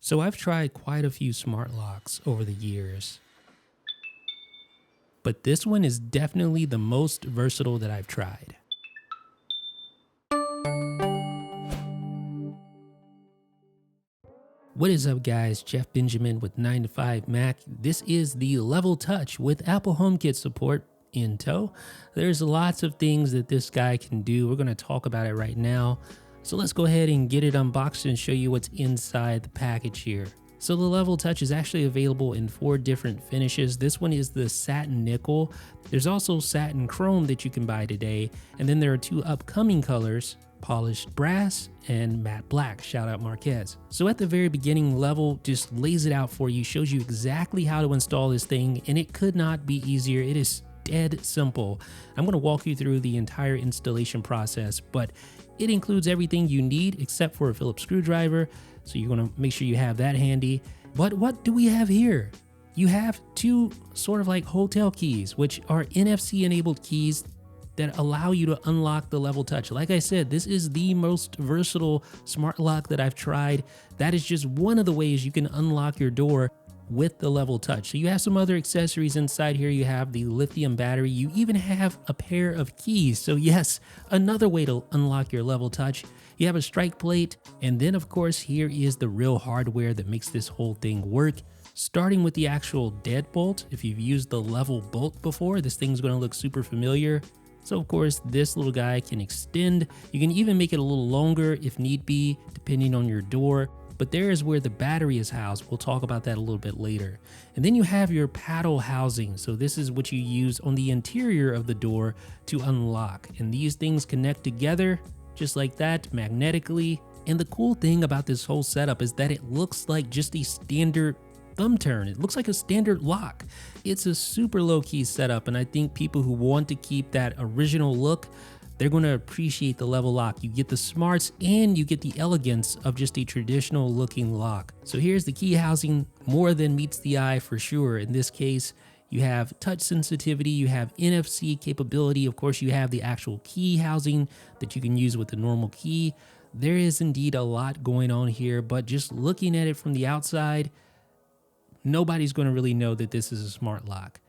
So I've tried quite a few smart locks over the years, but this one is definitely the most versatile that I've tried. What is up, guys? Jeff Benjamin with 9 to 5 Mac. This is the Level Touch with Apple HomeKit support in tow. There's lots of things that this guy can do. We're going to talk about it right now. So let's go ahead and get it unboxed and show you what's inside the package here. So the Level Touch is actually available in 4 different finishes. This one is the satin nickel. There's also satin chrome that you can buy today. And then there are 2 upcoming colors, polished brass and matte black. Shout out Marquez. So at the very beginning, Level just lays it out for you, shows you exactly how to install this thing, and it could not be easier. It is dead simple. I'm going to walk you through the entire installation process, but it includes everything you need except for a Phillips screwdriver. So you're going to make sure you have that handy. But what do we have here? You have 2 sort of like hotel keys, which are NFC enabled keys that allow you to unlock the Level Touch. Like I said, this is the most versatile smart lock that I've tried. That is just one of the ways you can unlock your door with the Level Touch. So you have some other accessories inside here. You have the lithium battery. You even have a pair of keys. So yes, another way to unlock your Level Touch. You have a strike plate. And then of course, here is the real hardware that makes this whole thing work. Starting with the actual deadbolt. If you've used the Level bolt before, this thing's gonna look super familiar. So of course, this little guy can extend. You can even make it a little longer if need be, depending on your door. But there is where the battery is housed. We'll talk about that a little bit later. And then you have your paddle housing. So this is what you use on the interior of the door to unlock. And these things connect together just like that, magnetically. And the cool thing about this whole setup is that it looks like just a standard thumb turn. It looks like a standard lock. It's a super low-key setup, and I think people who want to keep that original look, they're going to appreciate the Level lock. You get the smarts and you get the elegance of just a traditional looking lock. So here's the key housing, more than meets the eye for sure. In this case, you have touch sensitivity, you have NFC capability. Of course, you have the actual key housing that you can use with the normal key. There is indeed a lot going on here, but just looking at it from the outside, nobody's going to really know that this is a smart lock.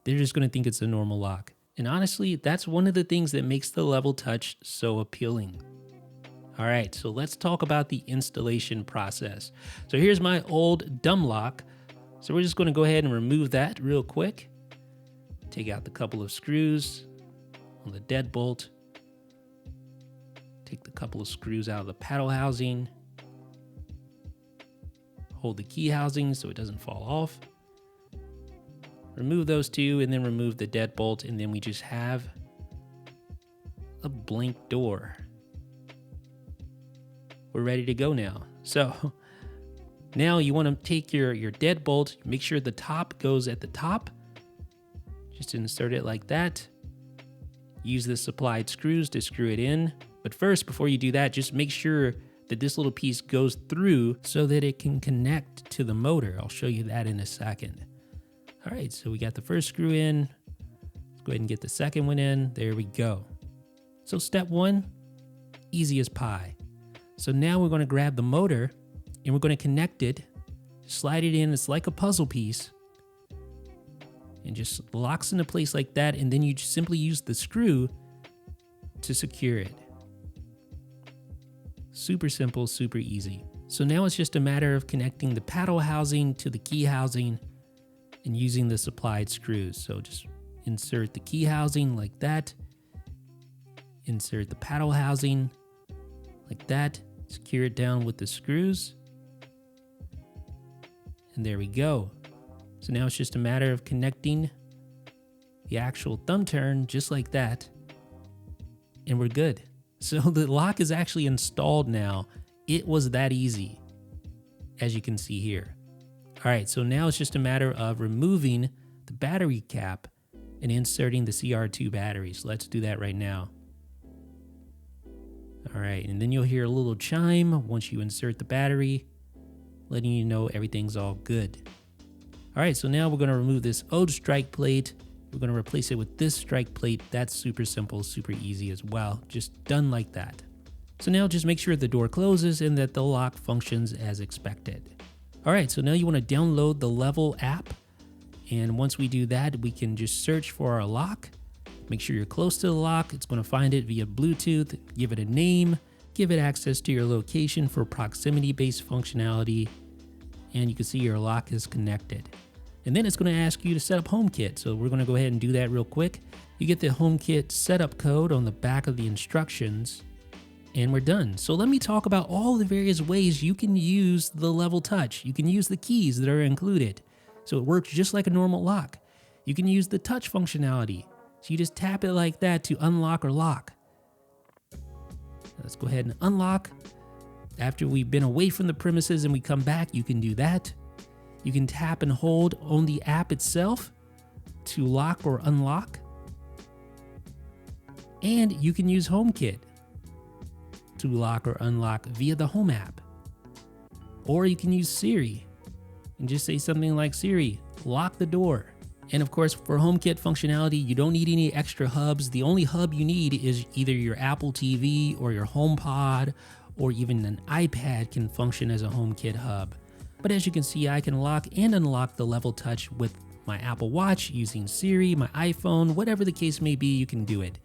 They're just going to think it's a normal lock. And honestly, that's one of the things that makes the Level Touch so appealing. All right, so let's talk about the installation process. So here's my old dumb lock. So we're just going to go ahead and remove that real quick. Take out the couple of screws on the deadbolt. Take the couple of screws out of the paddle housing. Hold the key housing so it doesn't fall off. Remove those 2 and then remove the deadbolt, and then we just have a blank door. We're ready to go now. So now you want to take your deadbolt, make sure the top goes at the top. Just insert it like that. Use the supplied screws to screw it in. But first, before you do that, just make sure that this little piece goes through so that it can connect to the motor. I'll show you that in a second. All right, so we got the first screw in. Let's go ahead and get the second one in. There we go. So step 1, easy as pie. So now we're going to grab the motor and we're going to connect it, slide it in. It's like a puzzle piece and just locks into place like that. And then you just simply use the screw to secure it. Super simple, super easy. So now it's just a matter of connecting the paddle housing to the key housing and using the supplied screws. So just insert the key housing like that. Insert the paddle housing like that. Secure it down with the screws. And there we go. So now it's just a matter of connecting the actual thumb turn just like that. And we're good. So the lock is actually installed now. It was that easy, as you can see here. All right, so now it's just a matter of removing the battery cap and inserting the CR2 batteries. Let's do that right now. All right, and then you'll hear a little chime once you insert the battery, letting you know everything's all good. All right, so now we're gonna remove this old strike plate. We're gonna replace it with this strike plate. That's super simple, super easy as well. Just done like that. So now just make sure the door closes and that the lock functions as expected. All right, so now you want to download the Level app. And once we do that, we can just search for our lock. Make sure you're close to the lock. It's going to find it via Bluetooth. Give it a name. Give it access to your location for proximity-based functionality. And you can see your lock is connected. And then it's going to ask you to set up HomeKit. So we're going to go ahead and do that real quick. You get the HomeKit setup code on the back of the instructions. And we're done. So let me talk about all the various ways you can use the Level Touch. You can use the keys that are included. So it works just like a normal lock. You can use the touch functionality. So you just tap it like that to unlock or lock. Let's go ahead and unlock. After we've been away from the premises and we come back, you can do that. You can tap and hold on the app itself to lock or unlock. And you can use HomeKit to lock or unlock via the Home app. Or you can use Siri and just say something like, Siri, lock the door. And of course, for HomeKit functionality, you don't need any extra hubs. The only hub you need is either your Apple TV or your HomePod, or even an iPad can function as a HomeKit hub. But as you can see, I can lock and unlock the Level Touch with my Apple Watch, using Siri, my iPhone, whatever the case may be, you can do it.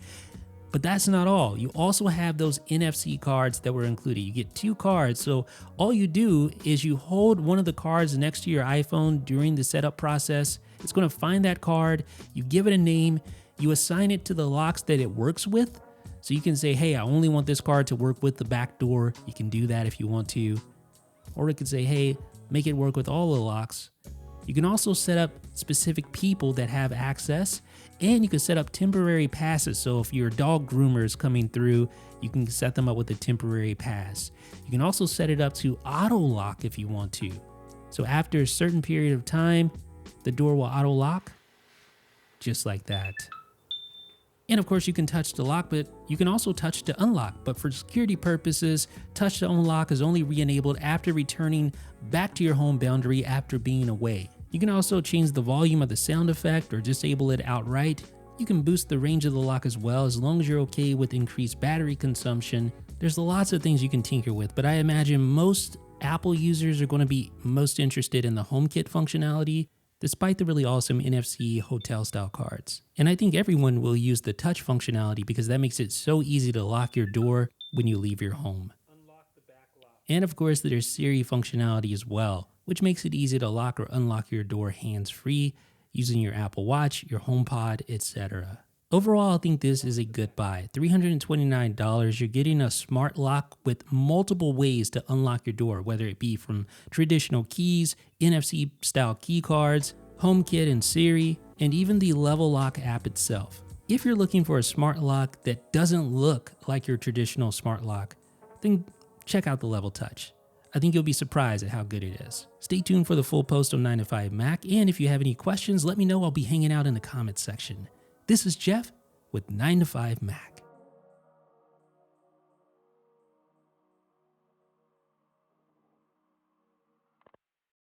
But that's not all. You also have those NFC cards that were included. You get 2 cards. So all you do is you hold one of the cards next to your iPhone during the setup process. It's going to find that card. You give it a name. You assign it to the locks that it works with. So you can say, hey, I only want this card to work with the back door. You can do that if you want to. Or it could say, hey, make it work with all the locks. You can also set up specific people that have access, and you can set up temporary passes. So if your dog groomer is coming through, you can set them up with a temporary pass. You can also set it up to auto lock if you want to. So after a certain period of time, the door will auto lock, just like that. And of course you can touch to lock, but you can also touch to unlock. But for security purposes, touch to unlock is only re-enabled after returning back to your home boundary after being away. You can also change the volume of the sound effect or disable it outright. You can boost the range of the lock as well, as long as you're okay with increased battery consumption. There's lots of things you can tinker with, but I imagine most Apple users are going to be most interested in the HomeKit functionality, despite the really awesome NFC hotel style cards. And I think everyone will use the touch functionality because that makes it so easy to lock your door when you leave your home. And of course, there's Siri functionality as well, which makes it easy to lock or unlock your door hands-free using your Apple Watch, your HomePod, etc. Overall, I think this is a good buy. $329, you're getting a smart lock with multiple ways to unlock your door, whether it be from traditional keys, NFC style key cards, HomeKit and Siri, and even the Level Lock app itself. If you're looking for a smart lock that doesn't look like your traditional smart lock, then check out the Level Touch. I think you'll be surprised at how good it is. Stay tuned for the full post on 9to5Mac, and if you have any questions, let me know. I'll be hanging out in the comments section. This is Jeff with 9to5Mac.